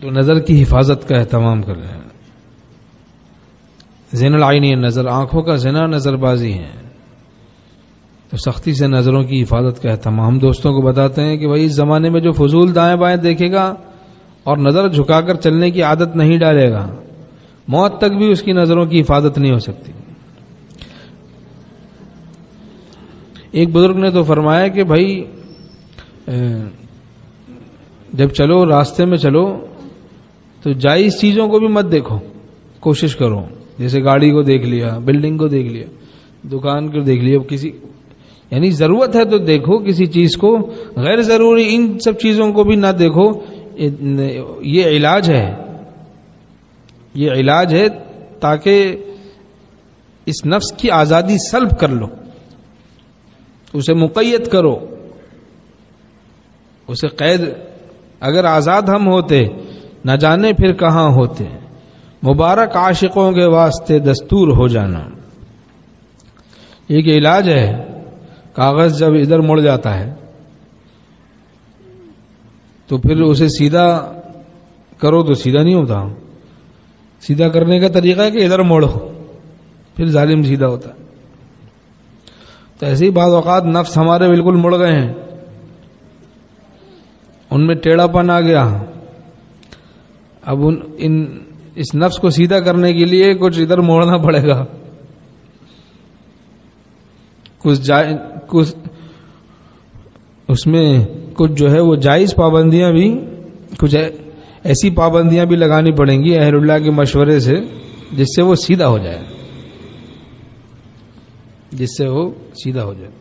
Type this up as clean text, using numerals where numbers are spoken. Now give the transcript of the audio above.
تو نظر کی حفاظت کا اہتمام کر رہے ہیں. زین العین نظر، آنکھوں کا زنا نظر بازی ہے، تو سختی سے نظروں کی حفاظت کا اہتمام. ہم دوستوں کو بتاتے ہیں کہ بھائی اس زمانے میں جو فضول دائیں بائیں دیکھے گا اور نظر جھکا کر چلنے کی عادت نہیں ڈالے گا، موت تک بھی اس کی نظروں کی حفاظت نہیں ہو سکتی. ایک بزرگ نے تو فرمایا کہ بھائی جب چلو راستے میں چلو تو جائز چیزوں کو بھی مت دیکھو، کوشش کرو. جیسے گاڑی کو دیکھ لیا، بلڈنگ کو دیکھ لیا، دکان کو دیکھ لیا، کسی یعنی ضرورت ہے تو دیکھو کسی چیز کو، غیر ضروری ان سب چیزوں کو بھی نہ دیکھو. یہ علاج ہے، یہ علاج ہے تاکہ اس نفس کی آزادی سلب کر لو، اسے مقید کرو، اسے قید. اگر آزاد ہم ہوتے نہ جانے پھر کہاں ہوتے، مبارک عاشقوں کے واسطے دستور ہو جانا. ایک علاج ہے. کاغذ جب ادھر مڑ جاتا ہے تو پھر اسے سیدھا کرو تو سیدھا نہیں ہوتا. سیدھا کرنے کا طریقہ ہے کہ ادھر موڑو، پھر ظالم سیدھا ہوتا ہے. تو ایسے ہی بعض اوقات نفس ہمارے بالکل مڑ گئے ہیں، ان میں ٹیڑھا پن آ گیا. اب اس نفس کو سیدھا کرنے کے لیے کچھ ادھر موڑنا پڑے گا، کچھ اس میں کچھ جو ہے وہ جائز پابندیاں بھی، کچھ ایسی پابندیاں بھی لگانی پڑیں گی اہل اللہ کے مشورے سے، جس سے وہ سیدھا ہو جائے، جس سے وہ سیدھا ہو جائے.